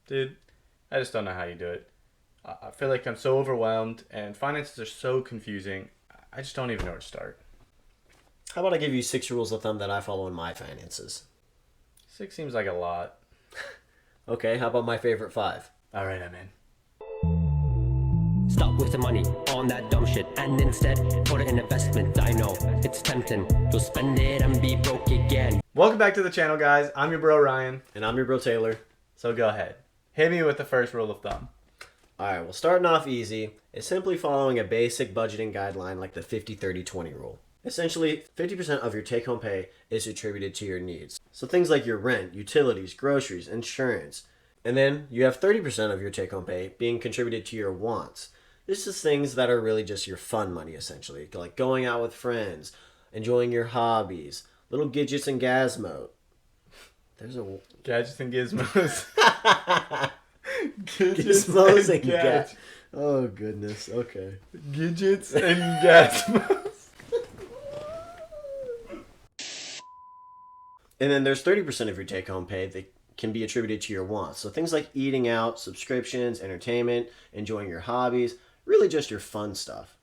Dude, I just don't know how you do it. I feel like I'm so overwhelmed and finances are so confusing. I just don't even know where to start. How about I give you 6 rules of thumb that I follow in my finances? Six seems like a lot. Okay, how about my favorite 5? All right, I'm in. Stop wasting money on that dumb shit and instead put it in investment. I know it's tempting. You'll spend it and be broke again. Welcome back to the channel, guys. I'm your bro, Ryan. And I'm your bro Taylor. So go ahead. Hit me with the first rule of thumb. Alright, well, starting off easy is simply following a basic budgeting guideline like the 50-30-20 rule. Essentially, 50% of your take-home pay is attributed to your needs. So things like your rent, utilities, groceries, insurance. And then you have 30% of your take-home pay being contributed to your wants. This is things that are really just your fun money, essentially. Like going out with friends, enjoying your hobbies, little gadgets and gazmo. There's a... Gadgets and gizmos. Gizmos and gadgets. Oh, goodness. Okay. Gadgets and gizmos. And then there's 30% of your take-home pay that can be attributed to your wants. So things like eating out, subscriptions, entertainment, enjoying your hobbies, really just your fun stuff.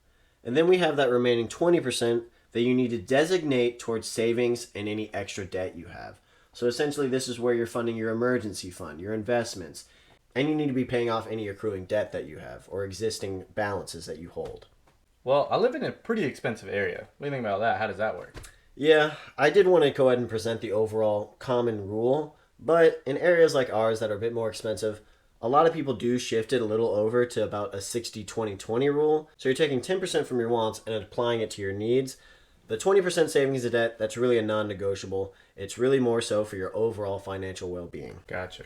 And then we have that remaining 20% that you need to designate towards savings and any extra debt you have. So essentially this is where you're funding your emergency fund, your investments, and you need to be paying off any accruing debt that you have or existing balances that you hold. Well, I live in a pretty expensive area. What do you think about that? How does that work? Yeah, I did want to go ahead and present the overall common rule, but in areas like ours that are a bit more expensive, a lot of people do shift it a little over to about a 60-20-20 rule. So you're taking 10% from your wants and applying it to your needs. The 20% savings of debt, that's really a non-negotiable. It's really more so for your overall financial well-being. Gotcha.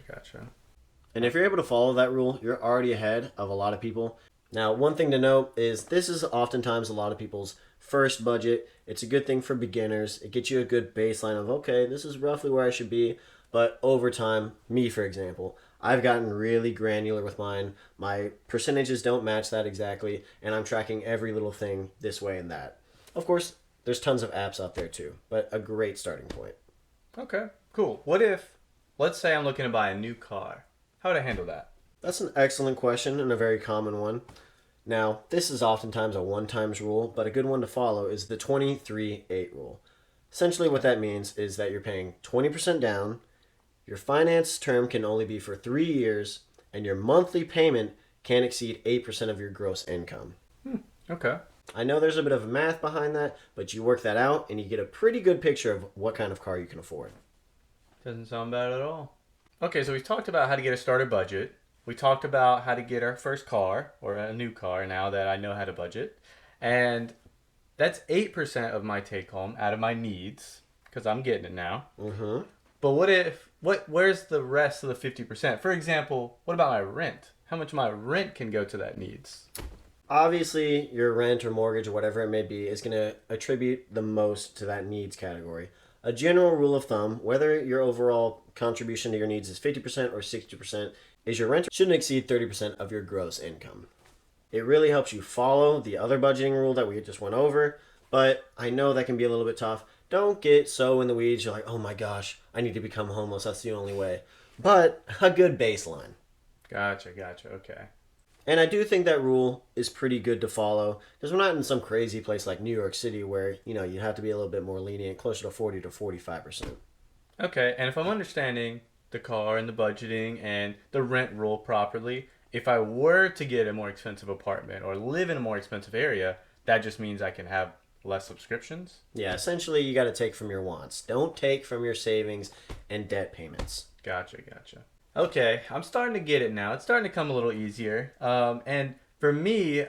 And if you're able to follow that rule, you're already ahead of a lot of people. Now, one thing to note is this is oftentimes a lot of people's first budget. It's a good thing for beginners. It gets you a good baseline of, okay, this is roughly where I should be. But over time, me for example, I've gotten really granular with mine. My percentages don't match that exactly, and I'm tracking every little thing this way and that. Of course, there's tons of apps out there too, but a great starting point. Okay, cool. What if, let's say I'm looking to buy a new car. How would I handle that? That's an excellent question and a very common one. Now, this is oftentimes a one-times rule, but a good one to follow is the 23-8 rule. Essentially what that means is that you're paying 20% down, your finance term can only be for 3 years, and your monthly payment can't exceed 8% of your gross income. Okay. I know there's a bit of math behind that, but you work that out and you get a pretty good picture of what kind of car you can afford. Doesn't sound bad at all. Okay, so we talked about how to get a starter budget. We talked about how to get our first car, or a new car now that I know how to budget. And that's 8% of my take home out of my needs, because I'm getting it now. Mm-hmm. But where's the rest of the 50%? For example, what about my rent? How much of my rent can go to that needs? Obviously, your rent or mortgage or whatever it may be is going to attribute the most to that needs category. A general rule of thumb, whether your overall contribution to your needs is 50% or 60%, is your rent shouldn't exceed 30% of your gross income. It really helps you follow the other budgeting rule that we just went over, but I know that can be a little bit tough. Don't get so in the weeds, you're like, oh my gosh, I need to become homeless, that's the only way. But a good baseline. Gotcha, okay. And I do think that rule is pretty good to follow because we're not in some crazy place like New York City where, you have to be a little bit more lenient, closer to 40 to 45%. Okay, and if I'm understanding the car and the budgeting and the rent rule properly, if I were to get a more expensive apartment or live in a more expensive area, that just means I can have less subscriptions? Yeah, essentially you got to take from your wants. Don't take from your savings and debt payments. Gotcha. Okay, I'm starting to get it now. It's starting to come a little easier. And for me,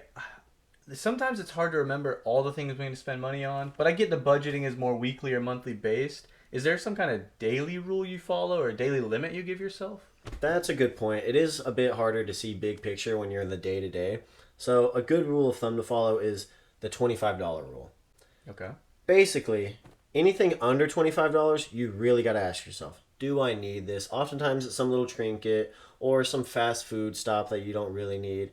sometimes it's hard to remember all the things we need to spend money on, but I get the budgeting is more weekly or monthly based. Is there some kind of daily rule you follow or a daily limit you give yourself? That's a good point. It is a bit harder to see big picture when you're in the day-to-day. So a good rule of thumb to follow is the $25 rule. Okay. Basically, anything under $25, you really got to ask yourself, do I need this? Oftentimes it's some little trinket or some fast food stop that you don't really need.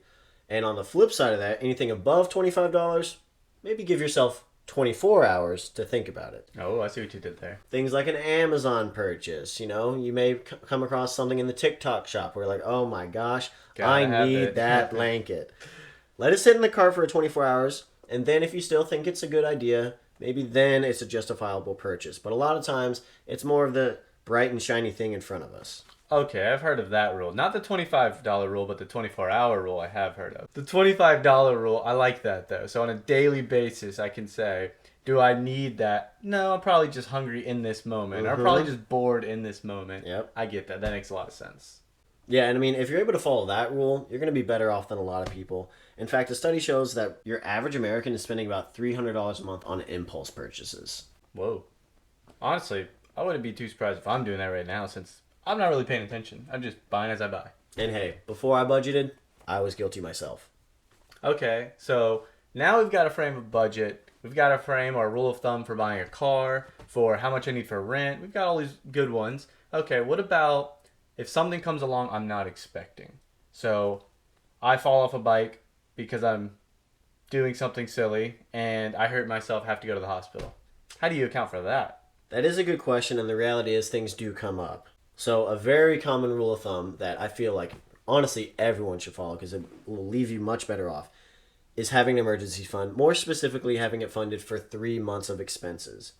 And on the flip side of that, anything above $25, maybe give yourself 24 hours to think about it. Oh, I see what you did there. Things like an Amazon purchase, you know, you may come across something in the TikTok shop where you're like, oh my gosh, Gotta have I need it. that blanket. Let it sit in the cart for 24 hours, and then if you still think it's a good idea, maybe then it's a justifiable purchase. But a lot of times, it's more of the bright and shiny thing in front of us. Okay, I've heard of that rule. Not the $25 rule, but the 24-hour rule I have heard of. The $25 rule, I like that though. So on a daily basis, I can say, do I need that? No, I'm probably just hungry in this moment. Or I'm probably just bored in this moment. Yep. I get that. That makes a lot of sense. Yeah, and I mean, if you're able to follow that rule, you're going to be better off than a lot of people. In fact, a study shows that your average American is spending about $300 a month on impulse purchases. Whoa. Honestly, I wouldn't be too surprised if I'm doing that right now since I'm not really paying attention. I'm just buying as I buy. And hey, before I budgeted, I was guilty myself. Okay, so now we've got to frame a budget. We've got to frame our rule of thumb for buying a car, for how much I need for rent. We've got all these good ones. Okay, what about if something comes along I'm not expecting? So I fall off a bike because I'm doing something silly and I hurt myself, have to go to the hospital. How do you account for that? That is a good question, and the reality is things do come up. So a very common rule of thumb that I feel like, honestly, everyone should follow because it will leave you much better off is having an emergency fund, more specifically having it funded for 3 months of expenses.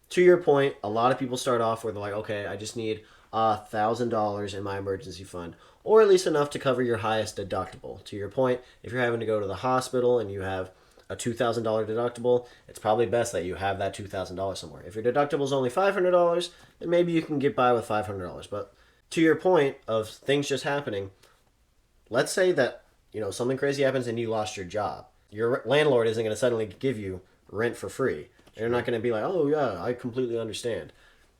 To your point, a lot of people start off where they're like, okay, I just need $1,000 in my emergency fund, or at least enough to cover your highest deductible. To your point, if you're having to go to the hospital and you have a $2,000 deductible, it's probably best that you have that $2,000 somewhere. If your deductible is only $500, then maybe you can get by with $500. But to your point of things just happening, let's say that, you know, something crazy happens and you lost your job. Your landlord isn't going to suddenly give you rent for free. They're not going to be like, oh yeah, I completely understand.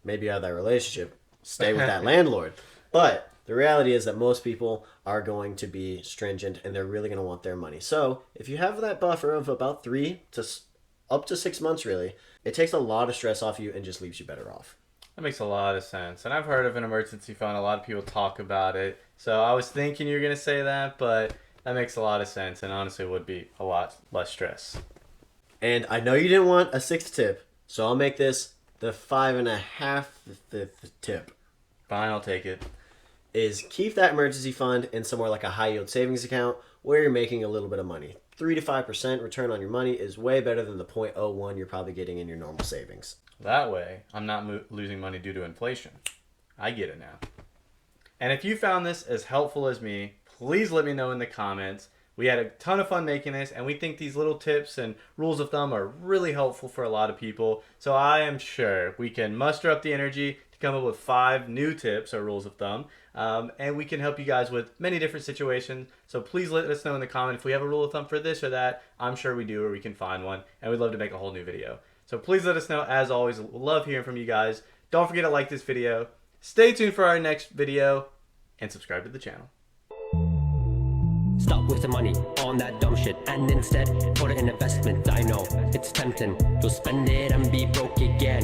Maybe you have that relationship, stay with that landlord. But the reality is that most people are going to be stringent and they're really going to want their money. So if you have that buffer of about 3 to up to 6 months, really, it takes a lot of stress off you and just leaves you better off. That makes a lot of sense. And I've heard of an emergency fund. A lot of people talk about it. So I was thinking you were going to say that, but that makes a lot of sense and honestly would be a lot less stress. And I know you didn't want a 6th tip, so I'll make this the 5.5 tip. Fine, I'll take it. Is keep that emergency fund in somewhere like a high yield savings account where you're making a little bit of money. 3 to 5% return on your money is way better than the 0.01 you're probably getting in your normal savings. That way, I'm not losing money due to inflation. I get it now. And if you found this as helpful as me, please let me know in the comments. We had a ton of fun making this, and we think these little tips and rules of thumb are really helpful for a lot of people. So I am sure we can muster up the energy to come up with 5 new tips or rules of thumb. And we can help you guys with many different situations. So please let us know in the comment if we have a rule of thumb for this or that. I'm sure we do, or we can find one. And we'd love to make a whole new video. So please let us know. As always, we'll love hearing from you guys. Don't forget to like this video. Stay tuned for our next video. And subscribe to the channel. Stop wasting money on that dumb shit and instead put it in investment. I know it's tempting. You'll spend it and be broke again.